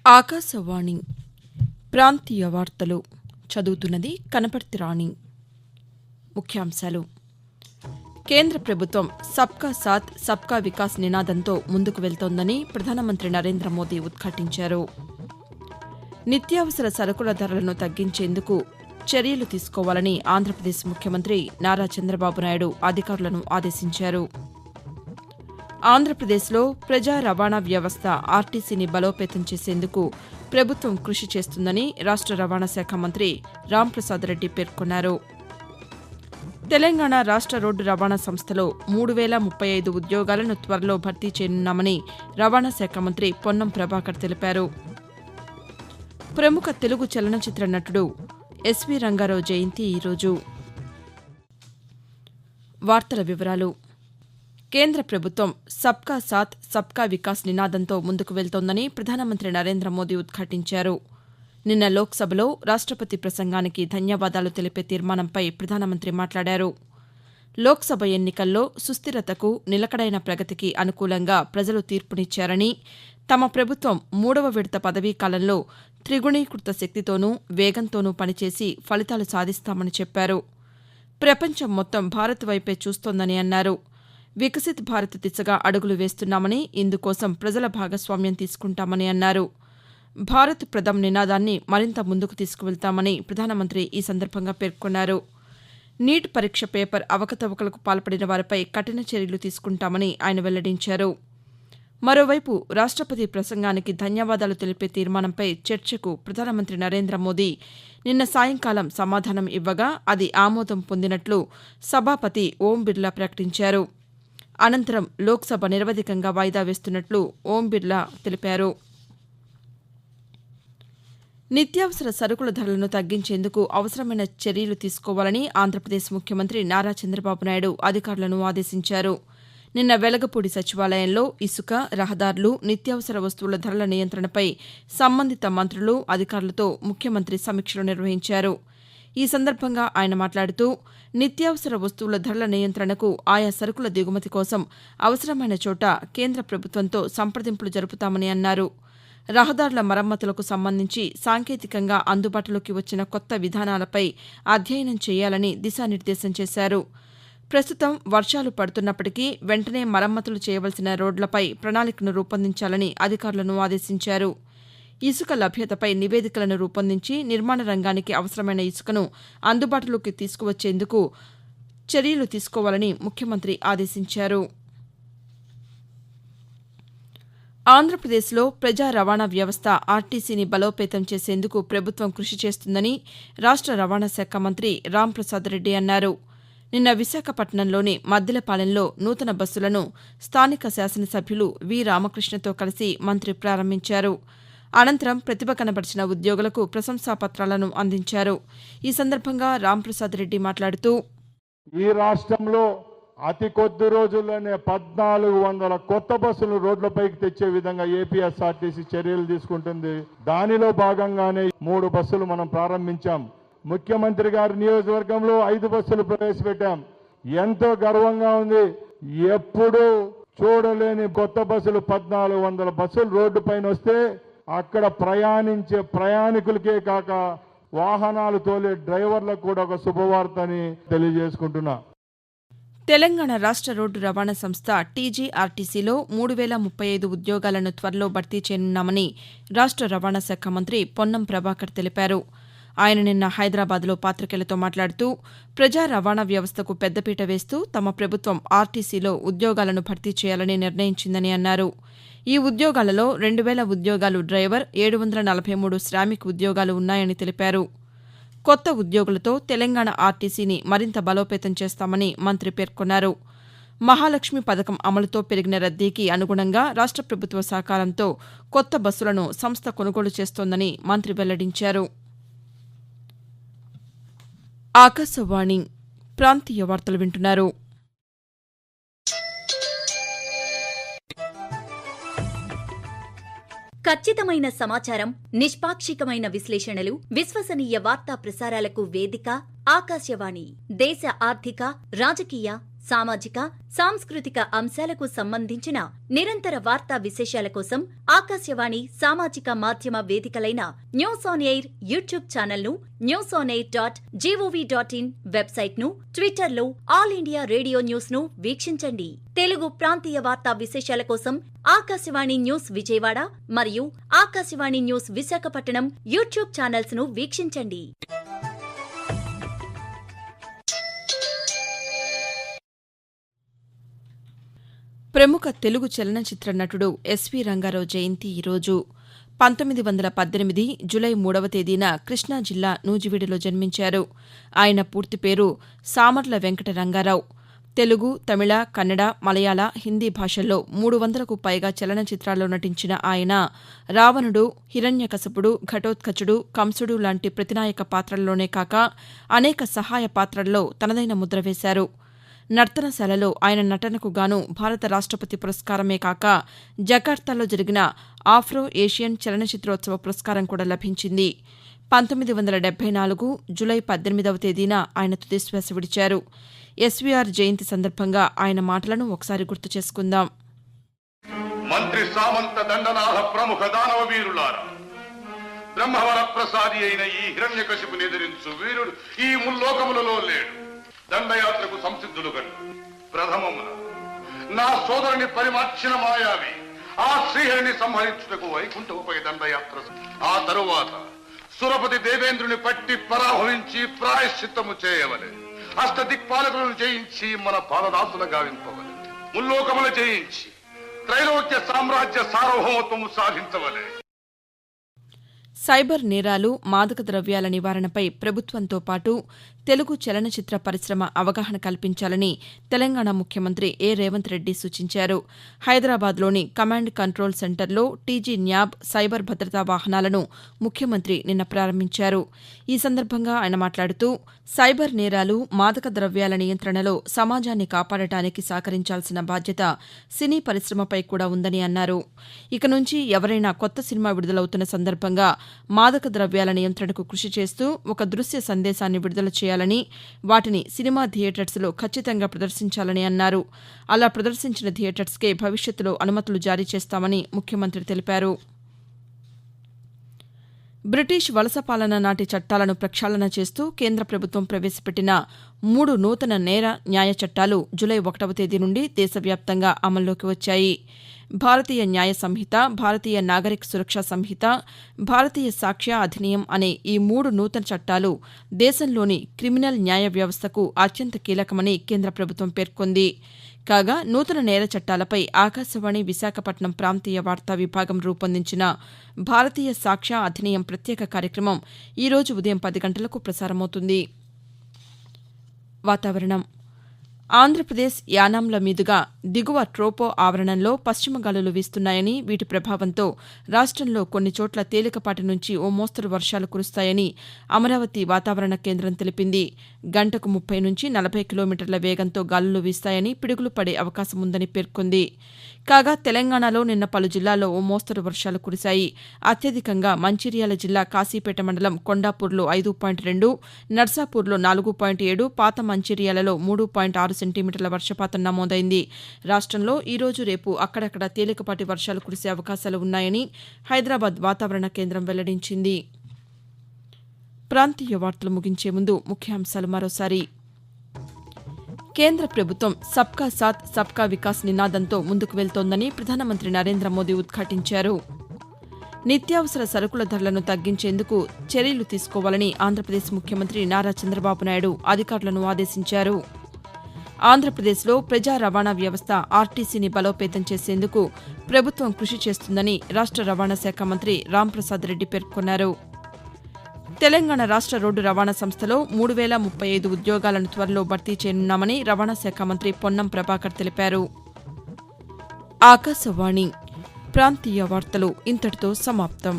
ఆకాశవాణి ప్రాంతీయ వార్తలు చదువుతున్నది కనపర్తి రాణి. ముఖ్యాంశాలు. కేంద్ర ప్రభుత్వం సబ్కా సాత్ సబ్కా వికాస్ నినాదంతో ముందుకు వెళ్తోందని ప్రధానమంత్రి నరేంద్ర మోదీ ఉద్ఘాటించారు. నిత్యావసర సరకుల ధరలను తగ్గించేందుకు చర్యలు తీసుకోవాలని ఆంధ్రప్రదేశ్ ముఖ్యమంత్రి నారా చంద్రబాబు నాయుడు అధికారులను ఆదేశించారు. ఆంధ్రప్రదేశ్లో ప్రజా రవాణా వ్యవస్థ ఆర్టీసీని బలోపేతం చేసేందుకు ప్రభుత్వం కృషి చేస్తుందని రాష్ట రవాణా శాఖ మంత్రి రాంప్రసాద్ రెడ్డి పేర్కొన్నారు. తెలంగాణ రాష్ట రోడ్డు రవాణా సంస్థలో 3035 ఉద్యోగాలను త్వరలో భర్తీ చేయనున్నామని రవాణా శాఖ మంత్రి పొన్నం ప్రభాకర్ తెలిపారు. ప్రముఖ తెలుగు చలనచిత్ర నటుడు ఎస్వీ రంగారావు జయంతి ఈరోజు. వార్తల వివరాలు. కేంద్ర ప్రభుత్వం సబ్కా సాత్ సబ్కా వికాస్ నినాదంతో ముందుకు వెళ్తోందని ప్రధానమంత్రి నరేంద్ర మోదీ ఉద్ఘాటించారు. నిన్న లోక్సభలో రాష్టపతి ప్రసంగానికి ధన్యవాదాలు తెలిపే తీర్మానంపై ప్రధానమంత్రి మాట్లాడారు. లోక్సభ ఎన్నికల్లో సుస్థిరతకు, నిలకడైన ప్రగతికి అనుకూలంగా ప్రజలు తీర్పునిచ్చారని, తమ ప్రభుత్వం 3వ విడత పదవీ కాలంలో త్రిగుణీకృత శక్తితోనూ, వేగంతోనూ పనిచేసి ఫలితాలు సాధిస్తామని చెప్పారు. ప్రపంచం మొత్తం భారత్ వైపే చూస్తోందని అన్నారు. వికసిత్ భారత్ దిశగా అడుగులు వేస్తున్నామని, ఇందుకోసం ప్రజల భాగస్వామ్యం తీసుకుంటామని అన్నారు. భారత్ ప్రథమ్ నినాదాన్ని మరింత ముందుకు తీసుకువెళ్తామని ప్రధానమంత్రి ఈ సందర్భంగా పేర్కొన్నారు. నీట్ పరీక్ష పేపర్ అవకతవకలకు పాల్పడిన వారిపై కఠిన చర్యలు తీసుకుంటామని ఆయన వెల్లడించారు. మరోవైపు రాష్టపతి ప్రసంగానికి ధన్యవాదాలు తెలిపే తీర్మానంపై చర్చకు ప్రధానమంత్రి నరేంద్ర మోదీ నిన్న సాయంకాలం సమాధానం ఇవ్వగా అది ఆమోదం పొందినట్లు సభాపతి ఓం బిర్లా ప్రకటించారు. అనంతరం లోక్సభ నిరవధికంగా వాయిదా వేస్తున్నట్లు ఓం బిర్లా తెలిపారు. నిత్యావసర సరుకుల ధరలను తగ్గించేందుకు అవసరమైన చర్యలు తీసుకోవాలని ఆంధ్రప్రదేశ్ ముఖ్యమంత్రి నారా చంద్రబాబు నాయుడు అధికారులను ఆదేశించారు. నిన్న వెలగపూడి సచివాలయంలో ఇసుక, రహదారులు, నిత్యావసర వస్తువుల ధరల నియంత్రణపై సంబంధిత మంత్రులు, అధికారులతో ముఖ్యమంత్రి సమీక్షలు నిర్వహించారు. ఈ సందర్భంగా ఆయన మాట్లాడుతూ, నిత్యావసర వస్తువుల ధరల నియంత్రణకు ఆయా సరుకుల దిగుమతి కోసం అవసరమైన చోట కేంద్ర ప్రభుత్వంతో సంప్రదింపులు జరుపుతామని అన్నారు. రహదారుల మరమ్మతులకు సంబంధించి సాంకేతికంగా అందుబాటులోకి వచ్చిన కొత్త విధానాలపై అధ్యయనం చేయాలని దిశానిర్దేశం చేశారు. ప్రస్తుతం వర్షాలు పడుతున్నప్పటికీ వెంటనే మరమ్మతులు చేయవలసిన రోడ్లపై ప్రణాళికను రూపొందించాలని అధికారులను ఆదేశించారు. ఇసుక లభ్యతపై నివేదికలను రూపొందించి నిర్మాణ రంగానికి అవసరమైన ఇసుకను అందుబాటులోకి తీసుకువచ్చేందుకు చర్యలు తీసుకోవాలని ముఖ్యమంత్రి ఆదేశించారు. ఆంధ్రప్రదేశ్లో ప్రజా రవాణా వ్యవస్థ ఆర్టీసీని బలోపేతం చేసేందుకు ప్రభుత్వం కృషి చేస్తుందని రాష్ట రవాణా శాఖ మంత్రి రాంప్రసాద్ రెడ్డి అన్నారు. నిన్న విశాఖపట్నంలోని మద్దిలపాలెంలో నూతన బస్సులను స్థానిక శాసనసభ్యులు వి. రామకృష్ణతో కలిసి మంత్రి ప్రారంభించారు. అనంతరం ప్రతిభ కనబర్చిన ఉద్యోగులకు ప్రశంసాపత్రాలను అందించారు. ఈ సందర్భంగా రాంప్రసాద్ రెడ్డి మాట్లాడుతూ, ఈ రాష్ట్రంలో అతి కొద్ది రోజుల్లోనే 1400 కొత్త బస్సులు రోడ్లపైకి తెచ్చే విధంగా ఏపీఎస్ఆర్టీసీ చర్యలు తీసుకుంటుంది. దానిలో భాగంగానే 3 బస్సులు మనం ప్రారంభించాం. ముఖ్యమంత్రి గారి నియోజకవర్గంలో 5 బస్సులు ప్రవేశపెట్టాం. ఎంతో గర్వంగా ఉంది. ఎప్పుడూ చూడలేని కొత్త బస్సులు 1400 బస్సులు రోడ్డు పైన వస్తే అక్కడ ప్రయాణించే ప్రయాణికులకే కాక వాహనాలు తోలే డ్రైవర్లకు కూడా ఒక శుభవార్తని తెలియజేసుకుంటున్నా. తెలంగాణ రాష్ట రోడ్డు రవాణా సంస్థ టీజీఆర్టీసీలో 3035 ఉద్యోగాలను త్వరలో భర్తీ చేయనున్నామని రాష్ట రవాణా శాఖ మంత్రి పొన్నం ప్రభాకర్ తెలిపారు. ఆయన నిన్న హైదరాబాద్లో పాతికేయులతో మాట్లాడుతూ, ప్రజా రవాణా వ్యవస్థకు పెద్దపీట వేస్తూ తమ ప్రభుత్వం ఆర్టీసీలో ఉద్యోగాలను భర్తీ చేయాలని నిర్ణయించిందని అన్నారు. ఈ ఉద్యోగాలలో 2000 ఉద్యోగాలు డ్రైవర్, 743 శ్రామిక్ ఉద్యోగాలు ఉన్నాయని తెలిపారు. కొత్త ఉద్యోగులతో తెలంగాణ ఆర్టీసీని మరింత బలోపేతం చేస్తామని మంత్రి పేర్కొన్నారు. మహాలక్ష్మి పథకం అమలుతో పెరిగిన రద్దీకి అనుగుణంగా రాష్ట ప్రభుత్వ సహకారంతో కొత్త బస్సులను సంస్థ కొనుగోలు చేస్తోందని మంత్రి వెల్లడించారు. ఆకాశవాణి ప్రాంతీయ వార్తలు వింటున్నారు. ఖచ్చితమైన సమాచారం, నిష్పాక్షికమైన విశ్లేషణలు, విశ్వసనీయ వార్తా ప్రసారాలకు వేదిక ఆకాశవాణి. దేశ ఆర్థిక, రాజకీయ, సామాజిక, సాంస్కృతిక అంశాలకు సంబంధించిన నిరంతర వార్తా విశేషాల కోసం ఆకాశవాణి సామాజిక మాధ్యమ వేదికలైన న్యూస్ ఆన్ ఎయిర్ యూట్యూబ్ ఛానల్ను, newsonair.gov.in వెబ్సైట్ను, ట్విట్టర్లో ఆల్ ఇండియా రేడియో న్యూస్ను వీక్షించండి. తెలుగు ప్రాంతీయ వార్తా విశేషాల కోసం ఆకాశవాణి న్యూస్ విజయవాడ మరియు ఆకాశవాణి న్యూస్ విశాఖపట్నం యూట్యూబ్ ఛానల్స్ను వీక్షించండి. ప్రముఖ తెలుగు చలనచిత్ర నటుడు ఎస్వి రంగారావు జయంతి ఈరోజు. 1918 జూలై 3వ తేదీన కృష్ణా జిల్లా నూజివీడులో జన్మించారు. ఆయన పూర్తి పేరు సామర్ల వెంకట రంగారావు. తెలుగు, తమిళ, కన్నడ, మలయాళ, హిందీ భాషల్లో 300కు పైగా చలనచిత్రాల్లో నటించిన ఆయన రావణుడు, హిరణ్యకశపుడు, ఘటోత్కచుడు, కంసుడు లాంటి ప్రతినాయక పాత్రల్లోనే కాక అనేక సహాయ పాత్రల్లో తనదైన ముద్ర వేశారు. నర్తనశాలలో ఆయన నటనకు గాను భారత రాష్ట్రపతి పురస్కారమే కాక జకార్తాలో జరిగిన ఆఫ్రో ఏషియన్ చలనచిత్రోత్సవ పురస్కారం కూడా లభించింది. 1974 జూలై 18వ తేదీన ఆయన తుదిశ్వాస విడిచారు. ఎస్వీఆర్ జయంతి సందర్భంగా ఆయన మాటలను ఒకసారి గుర్తు చేసుకుందాం. మంత్రి సామంత దండనాథ ప్రముఖ దానవ వీరులారా, బ్రహ్మవర ప్రసాది అయిన ఈ హిరణ్యకశిపుని ఎదిరించు వీరుడు ఈ ముల్లోకములలో లేడు. దండయాత్రకు సంసిద్ధులు గను ప్రథమమున నా సోదరుని పరిమార్చిన మాయావి ఆ శ్రీహరిని సంహరించుటకు వైకుంఠముపై దండయాత్ర. ఆ తరువాత సురపతి దేవేంద్రుని పట్టి పరాభవించి ప్రాయశ్చిత్తము చేయవలె. అష్టదిక్పాలకులను జయించి మన పాదదాసుల గావింపవలె. ముల్లోకములు జయించి త్రైలోక్య సామ్రాజ్య సార్వభౌమత్వము సాధించవలె. సైబర్ నేరాలు, మాదక ద్రవ్యాల నివారణపై ప్రభుత్వంతో పాటు తెలుగు చలనచిత్ర పరిశ్రమ అవగాహన కల్పించాలని తెలంగాణ ముఖ్యమంత్రి ఏ రేవంత్ రెడ్డి సూచించారు. హైదరాబాద్లోని కమాండ్ కంట్రోల్ సెంటర్లో టీజీ న్యాబ్ సైబర్ భద్రతా వాహనాలను ముఖ్యమంత్రి నిన్న ప్రారంభించారు. ఈ సందర్భంగా ఆయన మాట్లాడుతూ సైబర్ నేరాలు, మాదక ద్రవ్యాల నియంత్రణలో సమాజాన్ని కాపాడటానికి సహకరించాల్సిన బాధ్యత సినీ పరిశ్రమపై కూడా ఉందని అన్నారు. ఇక నుంచి ఎవరైనా కొత్త సినిమా విడుదలవుతున్న సందర్భంగా మాదక ద్రవ్యాల నియంత్రణకు కృషి చేస్తూ ఒక దృశ్య సందేశాన్ని విడుదల చేయాలని, వాటిని సినిమా థియేటర్స్లో ఖచ్చితంగా ప్రదర్శించాలని అన్నారు. అలా ప్రదర్శించిన థియేటర్స్కే భవిష్యత్తులో అనుమతులు జారీ చేస్తామని ముఖ్యమంత్రి తెలిపారు. బ్రిటిష్ వలస పాలన నాటి చట్టాలను ప్రక్షాళన చేస్తూ కేంద్ర ప్రభుత్వం ప్రవేశపెట్టిన 3 నూతన నేర న్యాయ చట్టాలు జూలై 1వ తేదీ నుండి దేశవ్యాప్తంగా అమల్లోకి వచ్చాయి. భారతీయ న్యాయ సంహిత, భారతీయ నాగరిక సురక్షా సంహిత, భారతీయ సాక్ష్య అధినియం అనే ఈ 3 నూతన చట్టాలు దేశంలోని క్రిమినల్ న్యాయ వ్యవస్థకు అత్యంత కీలకమని కేంద్ర ప్రభుత్వం పేర్కొంది. కాగా నూతన నేర చట్టాలపై ఆకాశవాణి విశాఖపట్నం ప్రాంతీయ వార్తా విభాగం రూపొందించిన భారతీయ సాక్ష్య అధినియం ప్రత్యేక కార్యక్రమం ఈరోజు ఉదయం 10 గంటలకు ప్రసారమవుతుంది. వాతావరణం. ఆంధ్రప్రదేశ్, యానాంల మీదుగా దిగువ ట్రోపో ఆవరణంలో పశ్చిమ గాలులు వీస్తున్నాయని, వీటి ప్రభావంతో రాష్టంలో కొన్ని చోట్ల తేలికపాటి నుంచి ఓ మోస్తరు వర్షాలు కురుస్తాయని అమరావతి వాతావరణ కేంద్రం తెలిపింది. గంటకు 30 నుంచి 40 కిలోమీటర్ల వేగంతో గాలులు వీస్తాయని, పిడుగులు పడే అవకాశం ఉందని పేర్కొంది. కాగా తెలంగాణలో నిన్న పలు జిల్లాల్లో ఓ మోస్తరు వర్షాలు కురిశాయి. అత్యధికంగా మంచిర్యాల జిల్లా కాశీపేట మండలం కొండాపూర్లో 5.2, నర్సాపూర్లో 4.7, పాత మంచిర్యాలలో 3.6 సెంటీమీటర్ల వర్షపాతం నమోదైంది. రాష్టంలో ఈరోజు, రేపు అక్కడక్కడ తేలికపాటి వర్షాలు కురిసే అవకాశాలు ఉన్నాయని హైదరాబాద్ వాతావరణ కేంద్రం వెల్లడించింది. ప్రాంతీయ వార్తలు ముగించే ముందు ముఖ్యాంశాలు మరోసారి. కేంద్ర ప్రభుత్వం సబ్కా సాత్ సబ్కా వికాస్ నినాదంతో ముందుకు వెళ్తోందని ప్రధానమంత్రి నరేంద్ర మోదీ ఉద్ఘాటించారు. నిత్యావసర సరుకుల ధరలను తగ్గించేందుకు చర్యలు తీసుకోవాలని ఆంధ్రప్రదేశ్ ముఖ్యమంత్రి నారా చంద్రబాబు నాయుడు అధికారులను ఆదేశించారు. ఆంధ్రప్రదేశ్లో ప్రజా రవాణా వ్యవస్థ ఆర్టీసీని బలోపేతం చేసేందుకు ప్రభుత్వం కృషి చేస్తుందని రాష్ట్ర రవాణా శాఖ మంత్రి రాంప్రసాద్ రెడ్డి పేర్కొన్నారు. తెలంగాణ రాష్ట్ర రోడ్డు రవాణా సంస్థలో 3035 ఉద్యోగాలను త్వరలో భర్తీ చేయనున్నామని రవాణా శాఖ మంత్రి పొన్నం ప్రభాకర్ తెలిపారు. ఆకాశవాణి ప్రాంతీయ వార్తలు ఇంతటితో సమాప్తం.